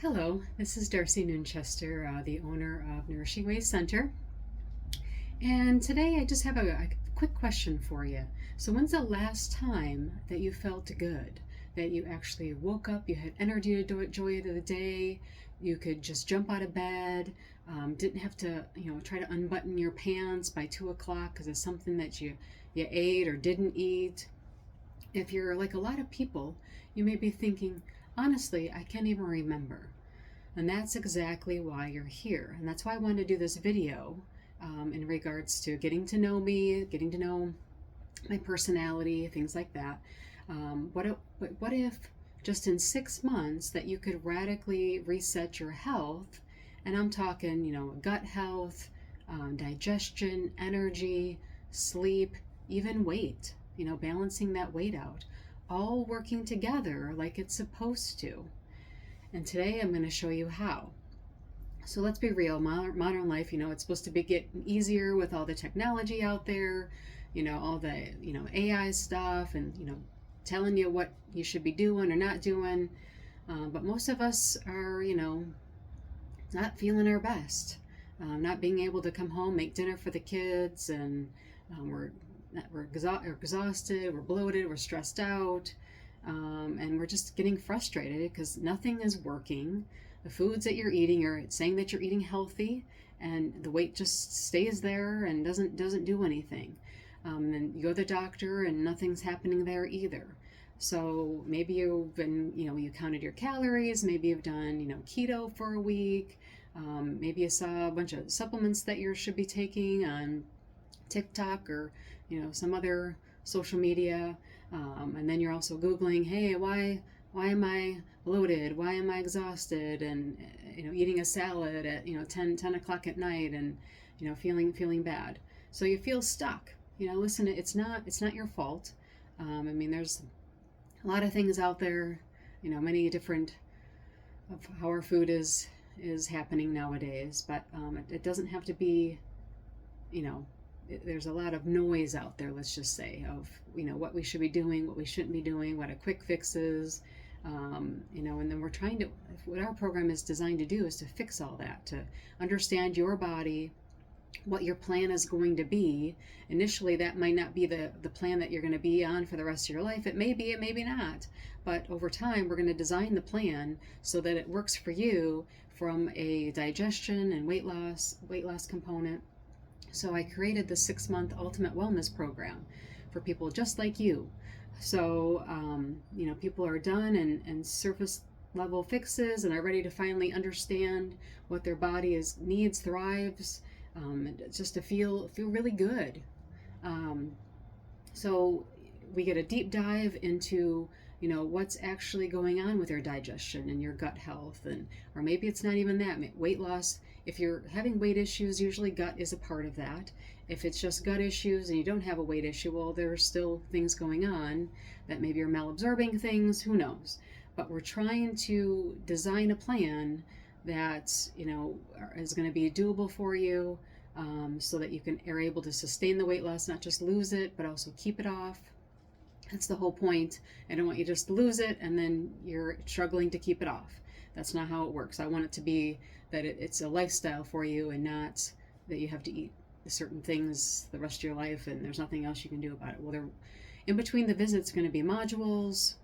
Hello, this is Darcy Nunchester, the owner of Nourishing Ways Center. And today I just have a quick question for you. So, when's the last time that you felt good? That you actually woke up, you had energy to do it, joy of the day, you could just jump out of bed, didn't have to, try to unbutton your pants by 2 o'clock because of something that you ate or didn't eat. If you're like a lot of people, you may be thinking, honestly, I can't even remember. And that's exactly why you're here. And that's why I wanted to do this video in regards to getting to know me, getting to know my personality, things like that. What if just in 6 months that you could radically reset your health? And I'm talking, gut health, digestion, energy, sleep, even weight, balancing that weight out, all working together like it's supposed to. And today I'm going to show you how. So let's be real, modern life, it's supposed to be getting easier with all the technology out there, all the, AI stuff and, telling you what you should be doing or not doing. But most of us are, not feeling our best, not being able to come home, make dinner for the kids, and we're exhausted, we're bloated, we're stressed out, and we're just getting frustrated because nothing is working. The foods that you're eating are saying that you're eating healthy, and the weight just stays there and doesn't do anything. Then you go to the doctor, and nothing's happening there either. So maybe you've been, you counted your calories. Maybe you've done, keto for a week. Maybe you saw a bunch of supplements that you should be taking on TikTok or, some other social media. And then you're also Googling, hey, why am I bloated? Why am I exhausted? And, eating a salad at, 10 o'clock at night and, feeling bad. So you feel stuck. Listen, it's not your fault. There's a lot of things out there, many different of how our food is happening nowadays, but it doesn't have to be, there's a lot of noise out there, let's just say, of what we should be doing, what we shouldn't be doing, what a quick fix is, and then we're trying to, what our program is designed to do is to fix all that, to understand your body, what your plan is going to be. Initially, that might not be the plan that you're going to be on for the rest of your life. It may be, it may be not, but over time we're going to design the plan so that it works for you from a digestion and weight loss component. So I created the 6-month Ultimate Wellness Program for people just like you. So, people are done and surface level fixes and are ready to finally understand what their body needs, thrives, just to feel really good. So we get a deep dive into what's actually going on with your digestion and your gut health, or maybe it's not even that. Weight loss, if you're having weight issues, usually gut is a part of that. If it's just gut issues and you don't have a weight issue, well, there's still things going on that maybe you're malabsorbing things, who knows. But we're trying to design a plan that is going to be doable for you, so that you are able to sustain the weight loss, not just lose it, but also keep it off. That's the whole point. I don't want you to just lose it and then you're struggling to keep it off. That's not how it works. I want it to be that it's a lifestyle for you, and not that you have to eat certain things the rest of your life and there's nothing else you can do about it. Well, in between the visits going to be modules.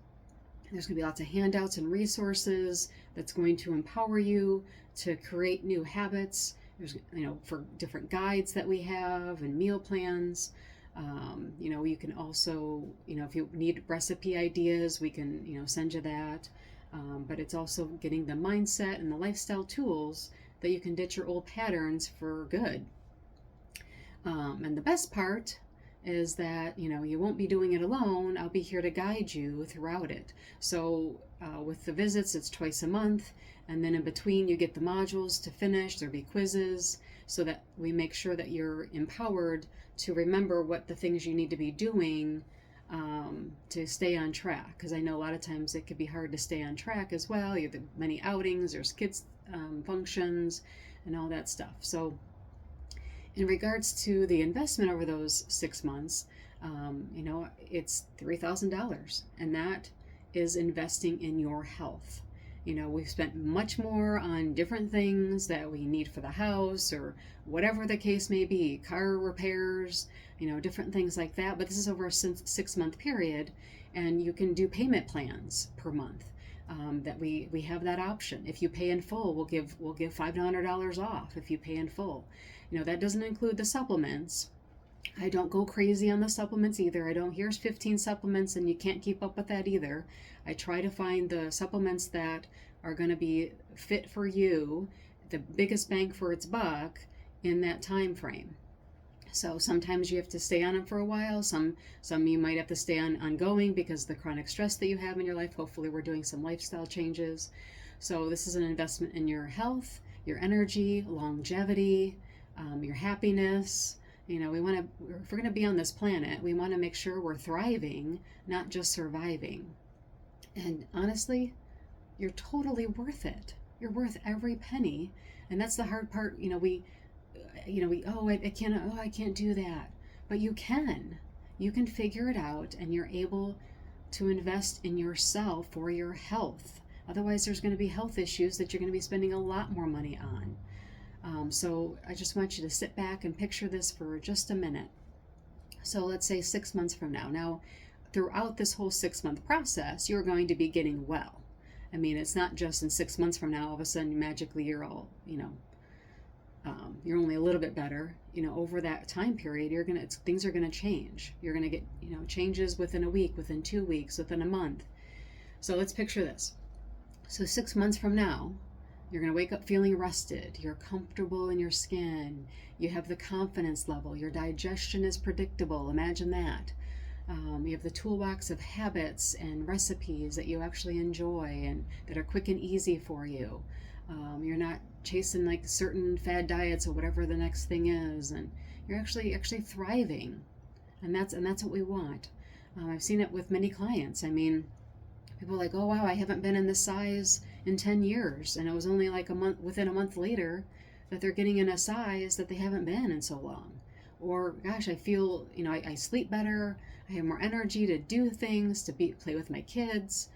There's going to be lots of handouts and resources that's going to empower you to create new habits. There's, for different guides that we have and meal plans. You can also, if you need recipe ideas, we can, send you that. But it's also getting the mindset and the lifestyle tools that you can ditch your old patterns for good. And the best part is that, you won't be doing it alone. I'll be here to guide you throughout it. So with the visits, it's twice a month. And then in between, you get the modules to finish. There'll be quizzes so that we make sure that you're empowered to remember what the things you need to be doing to stay on track. Because I know a lot of times it could be hard to stay on track as well. You have many outings, there's kids functions and all that stuff. So in regards to the investment over those 6 months, it's $3,000, and that is investing in your health. You know, we've spent much more on different things that we need for the house or whatever the case may be, car repairs, you know, different things like that. But this is over a 6 month period, and you can do payment plans per month. That we have that option. If you pay in full, we'll give $500 off if you pay in full. You know, that doesn't include the supplements. I don't go crazy on the supplements either. I don't, here's 15 supplements and you can't keep up with that either. I try to find the supplements that are going to be fit for you, the biggest bang for its buck in that time frame. So sometimes you have to stay on them for a while. Some you might have to stay on ongoing because of the chronic stress that you have in your life. Hopefully we're doing some lifestyle changes. So this is an investment in your health, your energy, longevity, your happiness. You know, if we're going to be on this planet, we want to make sure we're thriving, not just surviving. And honestly, you're totally worth it. You're worth every penny. And that's the hard part. I can't do that. But you can. You can figure it out, and you're able to invest in yourself for your health. Otherwise, there's going to be health issues that you're going to be spending a lot more money on. So I just want you to sit back and picture this for just a minute. So let's say 6 months from now. Now, throughout this whole 6 month process, you're going to be getting well. I mean, it's not just in 6 months from now, all of a sudden magically you're all, you're only a little bit better. Over that time period, things are gonna change. You're gonna get, changes within a week, within 2 weeks, within a month. So let's picture this. So 6 months from now, you're going to wake up feeling rested. You're comfortable in your skin. You have the confidence level. Your digestion is predictable. Imagine that. You have the toolbox of habits and recipes that you actually enjoy and that are quick and easy for you. You're not chasing like certain fad diets or whatever the next thing is, and you're actually thriving. And that's what we want. I've seen it with many clients. I mean, people are like, oh wow, I haven't been in this size in 10 years. And it was only like within a month later that they're getting in a size that they haven't been in so long. Or gosh, I feel, I sleep better. I have more energy to do things, to play with my kids.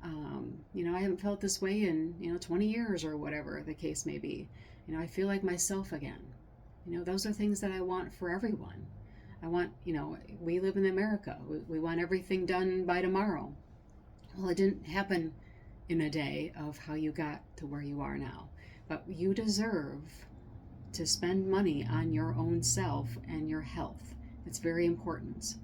I haven't felt this way in, 20 years or whatever the case may be. I feel like myself again. Those are things that I want for everyone. I want, we live in America. We want everything done by tomorrow. Well, it didn't happen in a day of how you got to where you are now. But you deserve to spend money on your own self and your health. It's very important.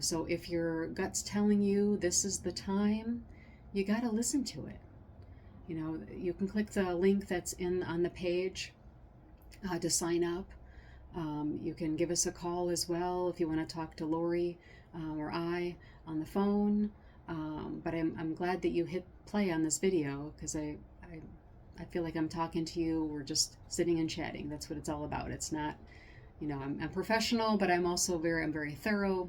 So if your gut's telling you this is the time, you got to listen to it. You can click the link that's on the page to sign up. You can give us a call as well if you want to talk to Lori or I on the phone. But I'm glad that you hit play on this video, because I feel like I'm talking to you. We're just sitting and chatting. That's what it's all about. It's not, I'm professional, but I'm also very thorough.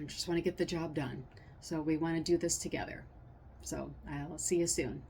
Just want to get the job done. So we want to do this together. So I'll see you soon.